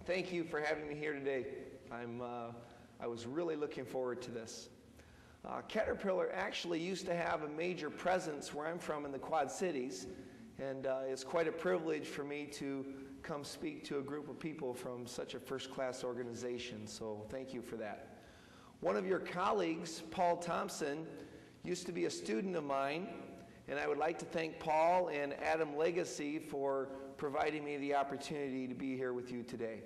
Thank you for having me here today. I was really looking forward to this. Caterpillar actually used to have a major presence where I'm from in the Quad Cities, and it's quite a privilege for me to come speak to a group of people from such a first-class organization, so thank you for that. One of your colleagues, Paul Thompson, used to be a student of mine, and I would like to thank Paul and Adam Legacy for providing me the opportunity to be here with you today.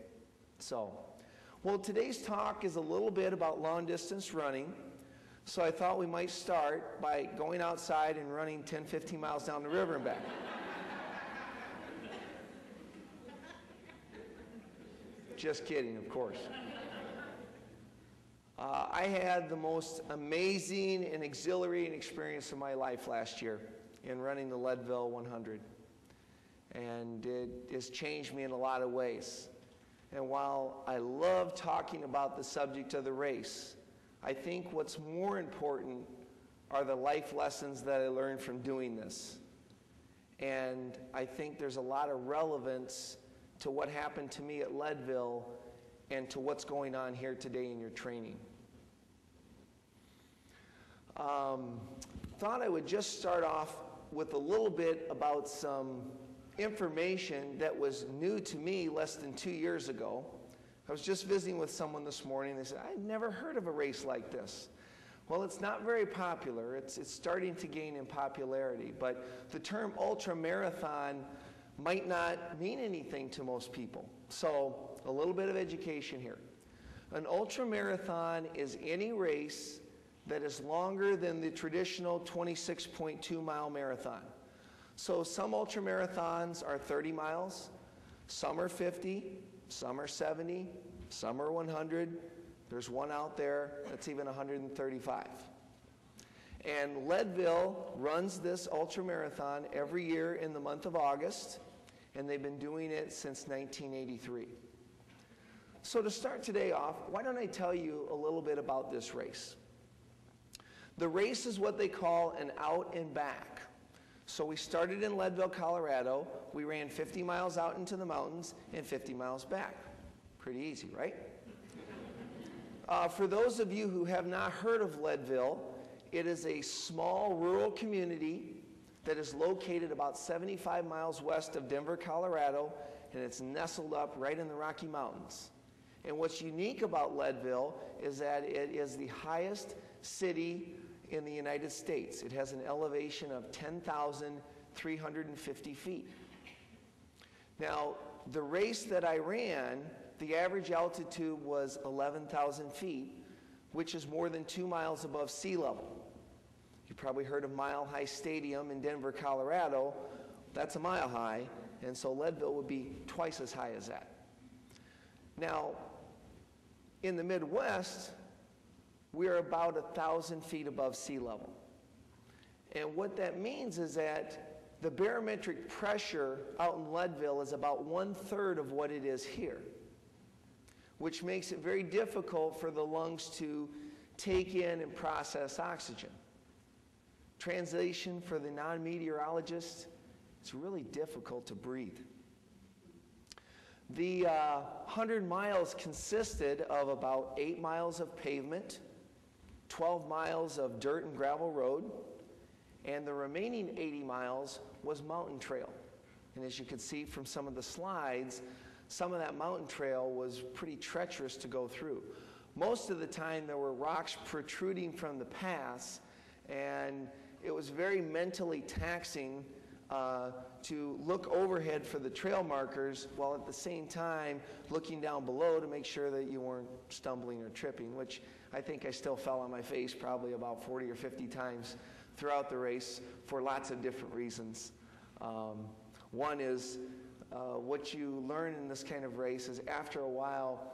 Well, today's talk is a little bit about long-distance running, so I thought we might start by going outside and running 10, 15 miles down the river and back. Just kidding, of course. I had the most amazing and exhilarating experience of my life last year in running the Leadville 100. And it has changed me in a lot of ways. And while I love talking about the subject of the race, I think what's more important are the life lessons that I learned from doing this. And I think there's a lot of relevance to what happened to me at Leadville and to what's going on here today in your training. Thought I would just start off with a little bit about some information that was new to me less than 2 years ago. I was just visiting with someone this morning. They said, I've never heard of a race like this. Well, it's not very popular. It's starting to gain in popularity, but the term ultramarathon might not mean anything to most people. So, a little bit of education here. An ultramarathon is any race that is longer than the traditional 26.2 mile marathon. So some ultramarathons are 30 miles, some are 50, some are 70, some are 100. There's one out there that's even 135. And Leadville runs this ultramarathon every year in the month of August, and they've been doing it since 1983. So to start today off, why don't I tell you a little bit about this race? The race is what they call an out and back. So we started in Leadville, Colorado. We ran 50 miles out into the mountains and 50 miles back. Pretty easy, right? For those of you who have not heard of Leadville, it is a small rural community that is located about 75 miles west of Denver, Colorado, and it's nestled up right in the Rocky Mountains. And what's unique about Leadville is that it is the highest city in the United States. It has an elevation of 10,350 feet. Now, the race that I ran, the average altitude was 11,000 feet, which is more than 2 miles above sea level. You probably heard of Mile High Stadium in Denver, Colorado. That's a mile high, and so Leadville would be twice as high as that. Now, in the Midwest, we're about 1,000 feet above sea level. And what that means is that the barometric pressure out in Leadville is about 1/3 of what it is here, which makes it very difficult for the lungs to take in and process oxygen. Translation for the non-meteorologist, it's really difficult to breathe. The 100 miles consisted of about 8 miles of pavement, 12 miles of dirt and gravel road, and the remaining 80 miles was mountain trail. And as you can see from some of the slides, some of that mountain trail was pretty treacherous to go through. Most of the time there were rocks protruding from the paths, and it was very mentally taxing to look overhead for the trail markers while at the same time looking down below to make sure that you weren't stumbling or tripping, which I think I still fell on my face probably about 40 or 50 times throughout the race for lots of different reasons. One is what you learn in this kind of race is after a while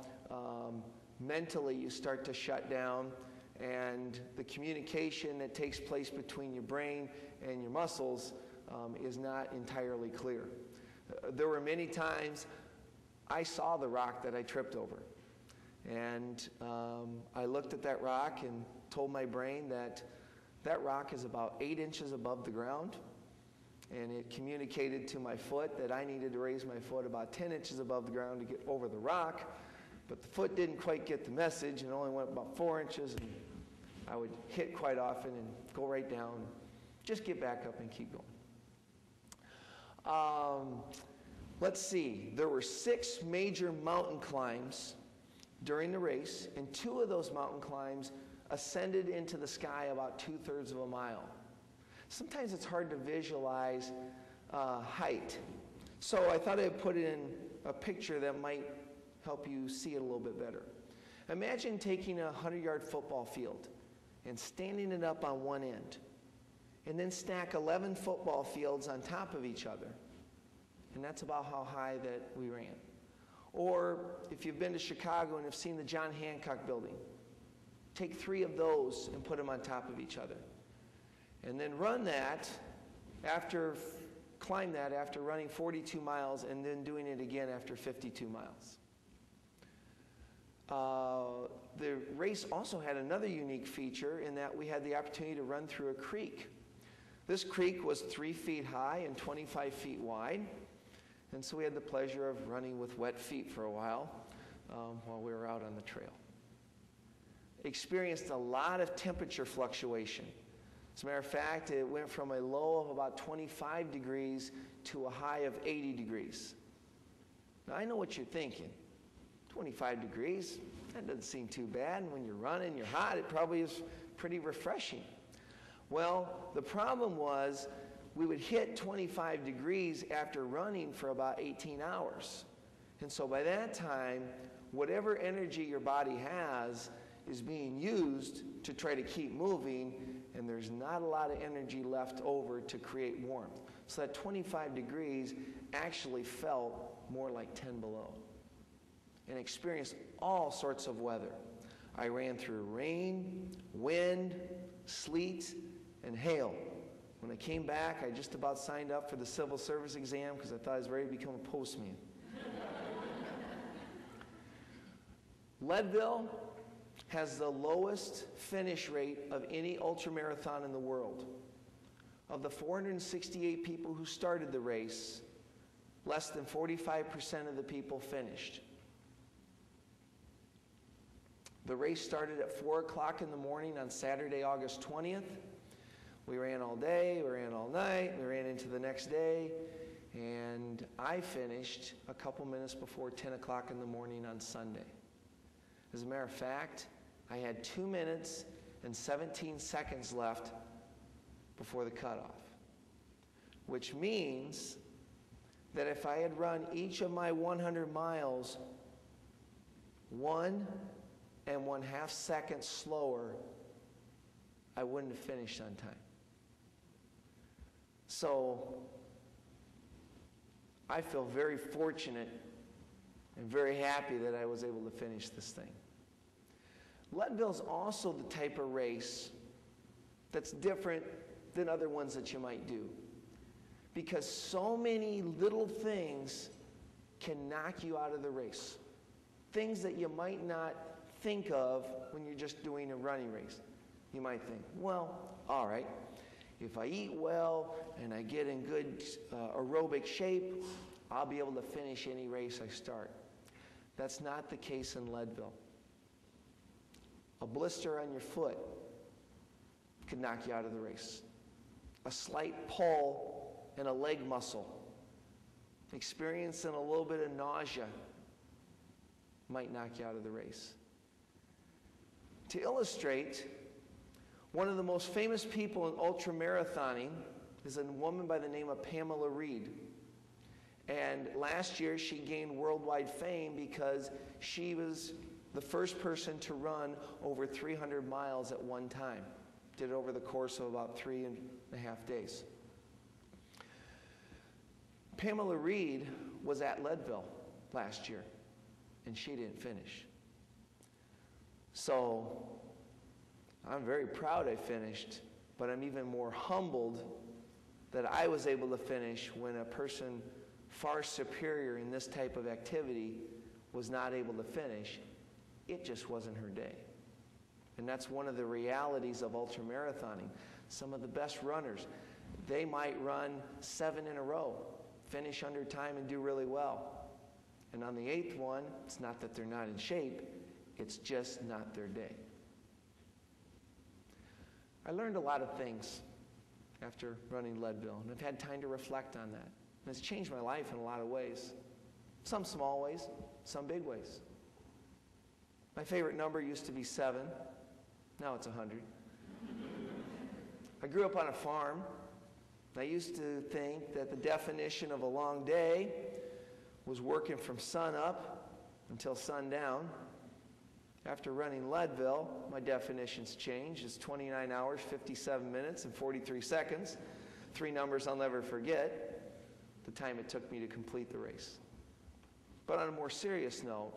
mentally you start to shut down, and the communication that takes place between your brain and your muscles is not entirely clear. There were many times I saw the rock that I tripped over, and I looked at that rock and told my brain that that rock is about 8 inches above the ground, and it communicated to my foot that I needed to raise my foot about 10 inches above the ground to get over the rock, but the foot didn't quite get the message and only went about 4 inches, and I would hit quite often and go right down, just get back up and keep going. Let's see, there were 6 major mountain climbs during the race, and 2 of those mountain climbs ascended into the sky about 2/3 of a mile. Sometimes it's hard to visualize height. So I thought I'd put in a picture that might help you see it a little bit better. Imagine taking a 100-yard football field and standing it up on one end, and then stack 11 football fields on top of each other. And that's about how high that we ran. Or if you've been to Chicago and have seen the John Hancock building, take 3 of those and put them on top of each other. And then run that climb that after running 42 miles and then doing it again after 52 miles. The race also had another unique feature in that we had the opportunity to run through a creek. This creek was 3 feet high and 25 feet wide, and so we had the pleasure of running with wet feet for a while we were out on the trail. Experienced a lot of temperature fluctuation. As a matter of fact, it went from a low of about 25 degrees to a high of 80 degrees. Now, I know what you're thinking. 25 degrees, that doesn't seem too bad. And when you're running, you're hot, it probably is pretty refreshing. Well, the problem was we would hit 25 degrees after running for about 18 hours. And so by that time, whatever energy your body has is being used to try to keep moving, and there's not a lot of energy left over to create warmth. So that 25 degrees actually felt more like 10 below. And experienced all sorts of weather. I ran through rain, wind, sleet, and hail. When I came back, I just about signed up for the civil service exam because I thought I was ready to become a postman. Leadville has the lowest finish rate of any ultramarathon in the world. Of the 468 people who started the race, less than 45% of the people finished. The race started at 4 o'clock in the morning on Saturday, August 20th. We ran all day, we ran all night, we ran into the next day, and I finished a couple minutes before 10 o'clock in the morning on Sunday. As a matter of fact, I had 2 minutes and 17 seconds left before the cutoff, which means that if I had run each of my 100 miles 1.5 seconds slower, I wouldn't have finished on time. So I feel very fortunate and very happy that I was able to finish this thing. Leadville's also the type of race that's different than other ones that you might do, because so many little things can knock you out of the race. Things that you might not think of when you're just doing a running race. You might think, well, all right, if I eat well and I get in good aerobic shape, I'll be able to finish any race I start. That's not the case in Leadville. A blister on your foot could knock you out of the race. A slight pull in a leg muscle, experiencing a little bit of nausea, might knock you out of the race. To illustrate, one of the most famous people in ultramarathoning is a woman by the name of Pamela Reed. And last year she gained worldwide fame because she was the first person to run over 300 miles at one time. Did it over the course of about 3.5 days. Pamela Reed was at Leadville last year, and she didn't finish. So I'm very proud I finished, but I'm even more humbled that I was able to finish when a person far superior in this type of activity was not able to finish. It just wasn't her day. And that's one of the realities of ultramarathoning. Some of the best runners, they might run 7 in a row, finish under time and do really well. And on the 8th one, it's not that they're not in shape, it's just not their day. I learned a lot of things after running Leadville, and I've had time to reflect on that. And it's changed my life in a lot of ways. Some small ways, some big ways. My favorite number used to be 7. Now it's 100. I grew up on a farm. I used to think that the definition of a long day was working from sun up until sundown. After running Leadville, my definition's changed. It's 29 hours, 57 minutes, and 43 seconds. 3 numbers I'll never forget, the time it took me to complete the race. But on a more serious note,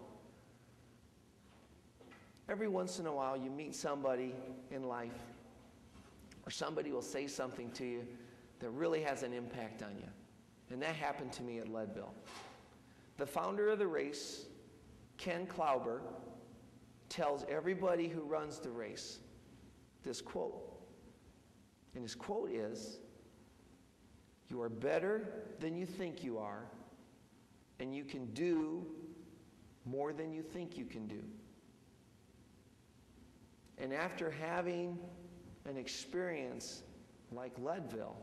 every once in a while you meet somebody in life, or somebody will say something to you that really has an impact on you. And that happened to me at Leadville. The founder of the race, Ken Klauber, tells everybody who runs the race this quote. And his quote is, "You are better than you think you are, and you can do more than you think you can do." And after having an experience like Leadville,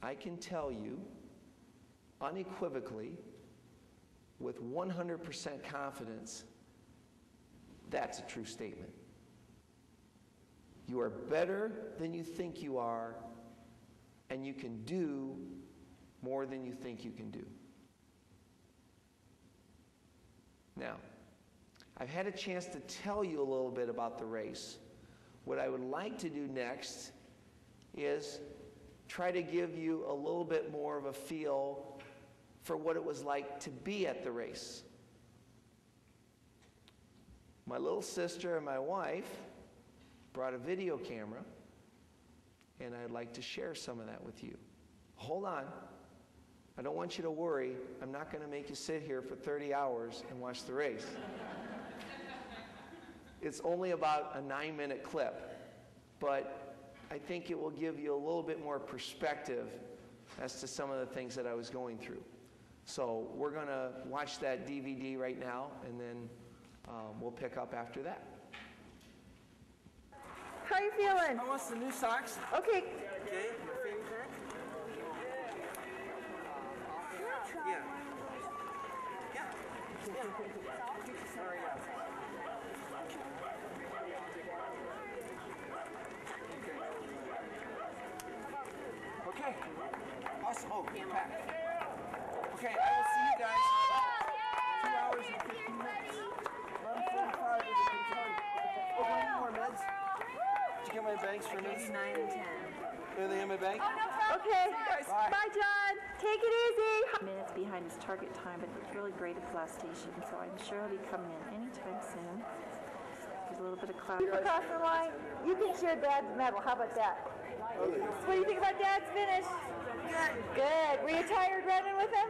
I can tell you unequivocally, with 100% confidence, that's a true statement. You are better than you think you are, and you can do more than you think you can do. Now, I've had a chance to tell you a little bit about the race. What I would like to do next is try to give you a little bit more of a feel for what it was like to be at the race. My little sister and my wife brought a video camera, and I'd like to share some of that with you. Hold on. I don't want you to worry. I'm not going to make you sit here for 30 hours and watch the race. It's only about a 9-minute clip, but I think it will give you a little bit more perspective as to some of the things that I was going through. So we're going to watch that DVD right now, and then we'll pick up after that. How are you feeling? I want some new socks. Okay. Okay, your favorite pair? Yeah. Sorry, Okay. Awesome. Oh, packed. Okay, I will see you guys in 2 hours and 15 minutes. 11:45 is a good time. Oh, I need more meds. Did you get my bags for meds? 9 and 10. Are they in my bag? Okay. Bye. Bye, John. Take it easy. Minutes behind his target time, but it's really great at the last station, so I'm sure he'll be coming in anytime soon. There's a little bit of cloud. Across the line. You can share Dad's medal. How about that? What do you think about Dad's finish? Good. Good. Were you tired running with him?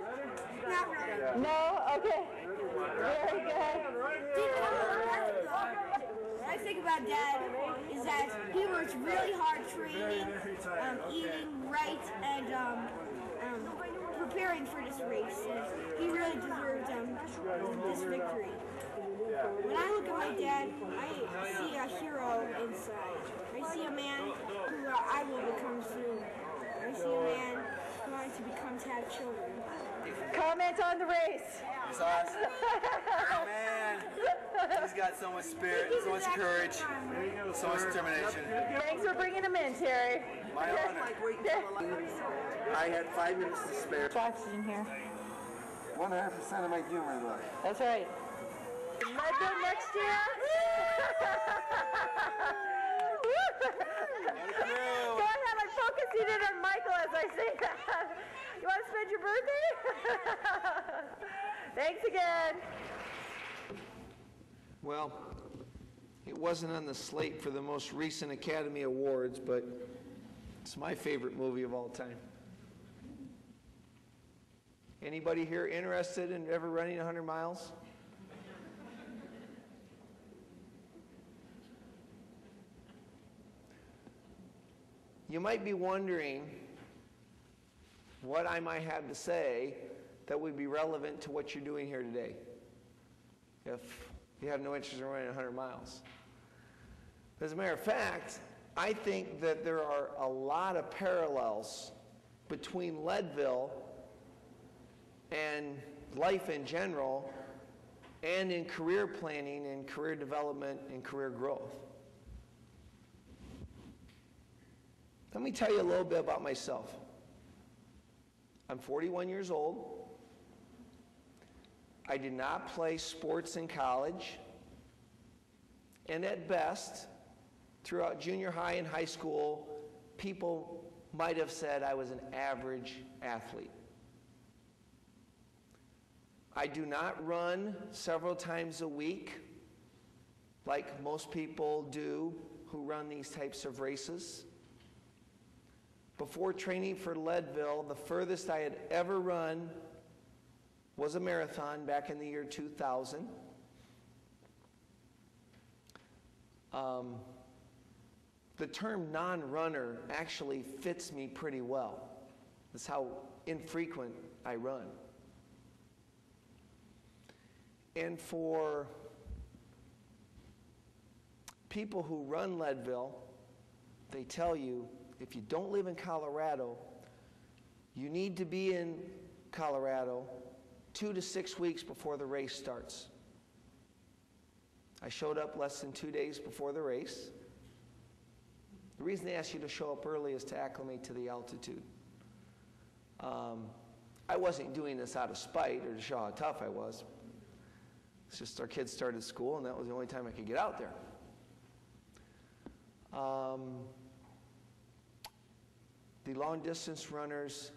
Not really. No? Okay. Very good. What I think about Dad is that he works really hard training, eating right, and preparing for this race. And he really deserves this victory. When I look at my dad, I see a hero inside. I see a man who I will become soon. I see a man who wants to become to have children. Comment on the race. It's awesome. Oh, man. He's got so much spirit, so much courage, so much determination. Thanks for bringing him in, Terry. My honor. I had 5 minutes to spare. Oxygen here. 1.5% of my humor left. That's right. Leadville next year. Go ahead, I'm focusing in on Michael as I say that. You want to spend your birthday? Thanks again. Well, it wasn't on the slate for the most recent Academy Awards, but it's my favorite movie of all time. Anybody here interested in ever running 100 miles? you might be wondering what I might have to say that would be relevant to what you're doing here today if you have no interest in running 100 miles. As a matter of fact, I think that there are a lot of parallels between Leadville and life in general and in career planning and career development and career growth. Let me tell you a little bit about myself. I'm 41 years old. I did not play sports in college. And at best, throughout junior high and high school, people might have said I was an average athlete. I do not run several times a week like most people do who run these types of races. Before training for Leadville, the furthest I had ever run was a marathon back in the year 2000. The term non-runner actually fits me pretty well. That's how infrequent I run. And for people who run Leadville, they tell you, if you don't live in Colorado, you need to be in Colorado 2 to 6 weeks before the race starts. I showed up less than 2 days before the race. The reason they ask you to show up early is to acclimate to the altitude. I wasn't doing this out of spite or to show how tough I was. It's just our kids started school, and that was the only time I could get out there. The long-distance runners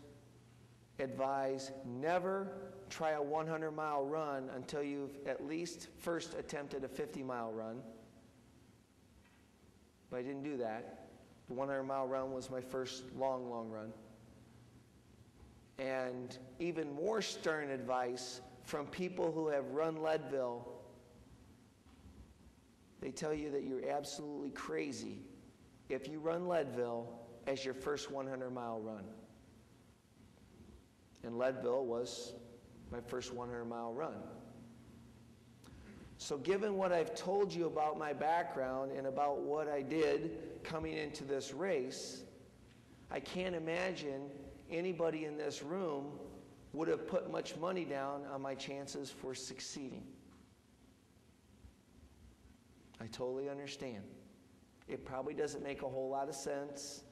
advise never try a 100-mile run until you've at least first attempted a 50-mile run. But I didn't do that. The 100-mile run was my first long, long run. And even more stern advice from people who have run Leadville. They tell you that you're absolutely crazy if you run Leadville as your first 100-mile run. And Leadville was my first 100-mile run. So given what I've told you about my background and about what I did coming into this race, I can't imagine anybody in this room would have put much money down on my chances for succeeding. I totally understand. It probably doesn't make a whole lot of sense,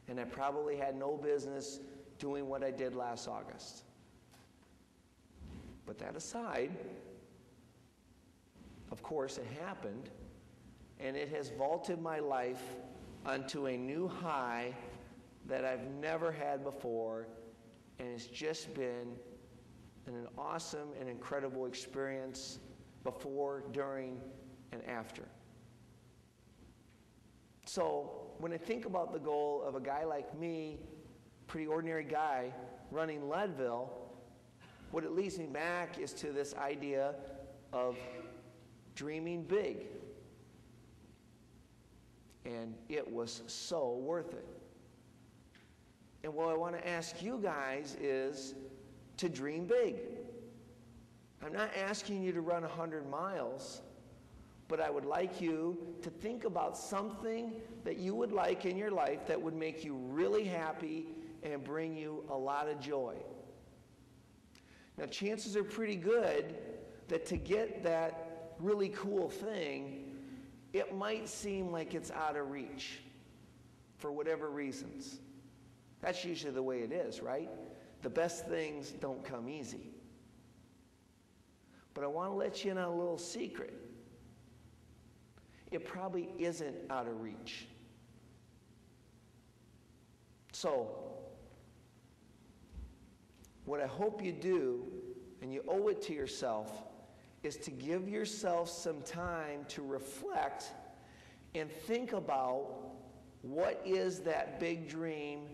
and I probably had no business doing what I did last August. But that aside, of course, it happened, and it has vaulted my life onto a new high that I've never had before, and it's just been an awesome and incredible experience before, during, and after. So when I think about the goal of a guy like me, pretty ordinary guy, running Leadville, what it leads me back is to this idea of dreaming big. And it was so worth it. And what I want to ask you guys is to dream big. I'm not asking you to run 100 miles, but I would like you to think about something that you would like in your life that would make you really happy and bring you a lot of joy. Now, chances are pretty good that to get that really cool thing, it might seem like it's out of reach for whatever reasons. That's usually the way it is, right? The best things don't come easy. But I want to let you in on a little secret. It probably isn't out of reach. So, what I hope you do, and you owe it to yourself, is to give yourself some time to reflect and think about what is that big dream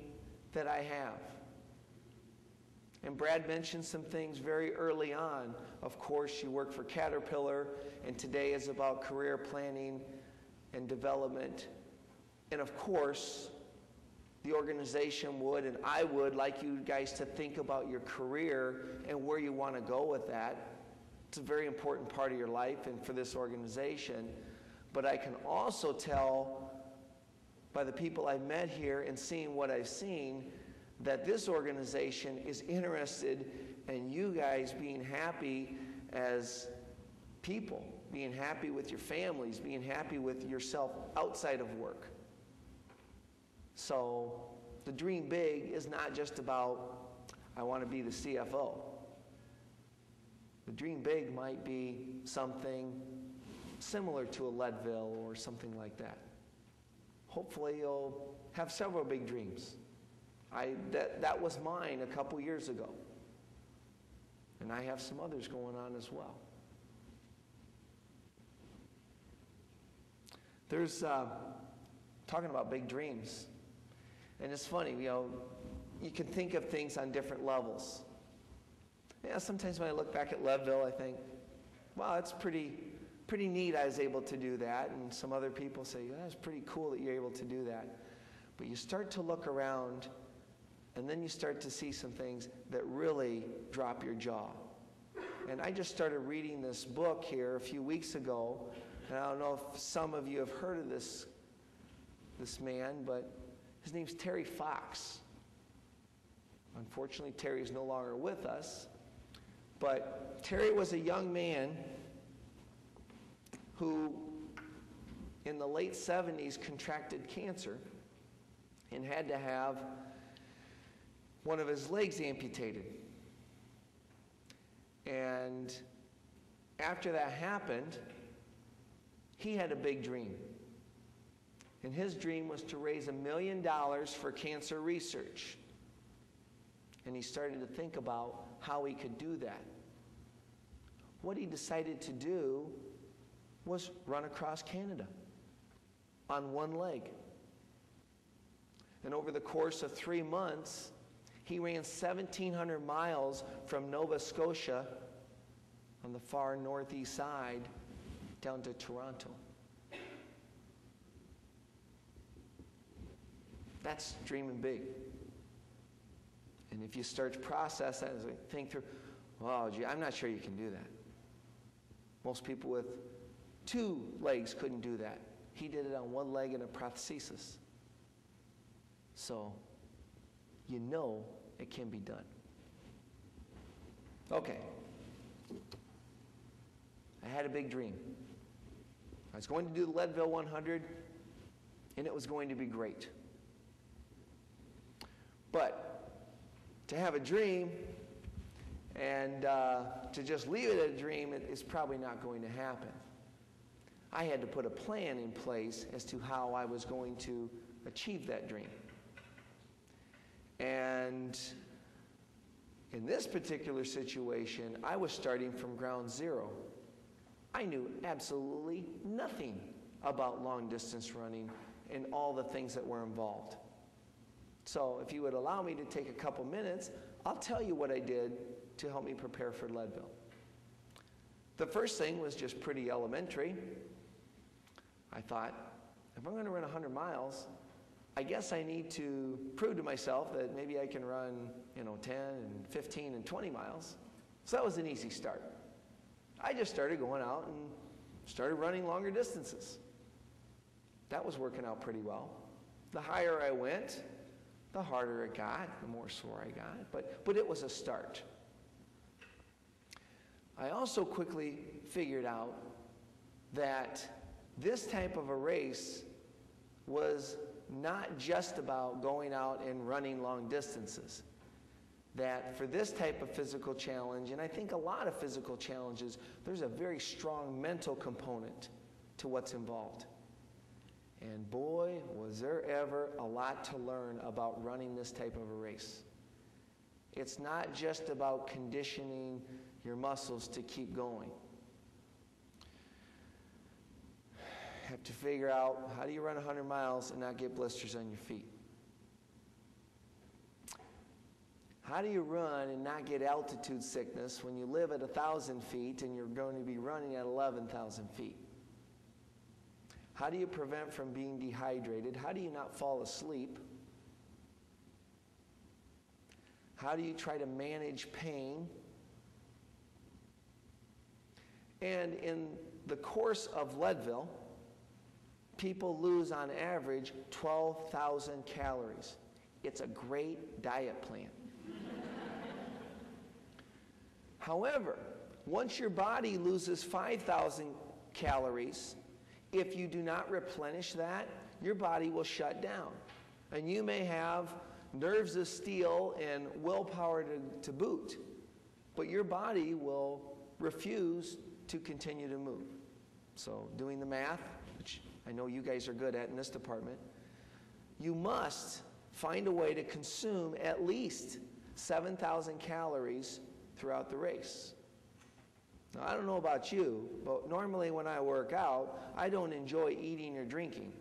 that I have. And Brad mentioned some things very early on. Of course, you work for Caterpillar, and today is about career planning and development. And of course, the organization would, and I would like you guys to think about your career and where you want to go with that. It's a very important part of your life and for this organization. But I can also tell by the people I've met here and seeing what I've seen that this organization is interested in you guys being happy as people, being happy with your families, being happy with yourself outside of work. So the dream big is not just about, I want to be the CFO. The dream big might be something similar to a Leadville or something like that. Hopefully you'll have several big dreams. That was mine a couple years ago. And I have some others going on as well. There's, talking about big dreams. And it's funny, you can think of things on different levels. Yeah, sometimes when I look back at Leadville, I think, wow, that's pretty neat I was able to do that. And some other people say, yeah, that's pretty cool that you're able to do that. But you start to look around, and then you start to see some things that really drop your jaw. And I just started reading this book here a few weeks ago, and I don't know if some of you have heard of this man, but his name's Terry Fox. Unfortunately, Terry is no longer with us. But Terry was a young man who, in the late 70s, contracted cancer and had to have one of his legs amputated. And after that happened, he had a big dream. And his dream was to raise $1 million for cancer research. And he started to think about how he could do that. What he decided to do was run across Canada on one leg. And over the course of 3 months, he ran 1,700 miles from Nova Scotia on the far northeast side down to Toronto. That's dreaming big. And if you start to process that and think through, oh, gee, I'm not sure you can do that. Most people with 2 legs couldn't do that. He did it on 1 leg and a prosthesis. So, you know it can be done. Okay. I had a big dream. I was going to do the Leadville 100, and it was going to be great. But to have a dream and to just leave it at a dream is probably not going to happen. I had to put a plan in place as to how I was going to achieve that dream. And in this particular situation, I was starting from ground zero. I knew absolutely nothing about long distance running and all the things that were involved. So if you would allow me to take a couple minutes, I'll tell you what I did to help me prepare for Leadville. The first thing was just pretty elementary. I thought, if I'm going to run 100 miles, I guess I need to prove to myself that maybe I can run, 10 and 15 and 20 miles. So that was an easy start. I just started going out and started running longer distances. That was working out pretty well. The higher I went, the harder it got, the more sore I got, but it was a start. I also quickly figured out that this type of a race was not just about going out and running long distances. That for this type of physical challenge, and I think a lot of physical challenges, there's a very strong mental component to what's involved. And boy, was there ever a lot to learn about running this type of a race. It's not just about conditioning your muscles to keep going. You have to figure out, how do you run 100 miles and not get blisters on your feet? How do you run and not get altitude sickness when you live at 1,000 feet and you're going to be running at 11,000 feet? How do you prevent from being dehydrated? How do you not fall asleep How do you try to manage pain? And in the course of Leadville, people lose on average 12,000 calories. It's a great diet plan. However, once your body loses 5,000 calories, if you do not replenish that, your body will shut down. And you may have nerves of steel and willpower to boot, but your body will refuse to continue to move. So doing the math, which I know you guys are good at in this department, you must find a way to consume at least 7,000 calories throughout the race. Now, I don't know about you, but normally when I work out, I don't enjoy eating or drinking.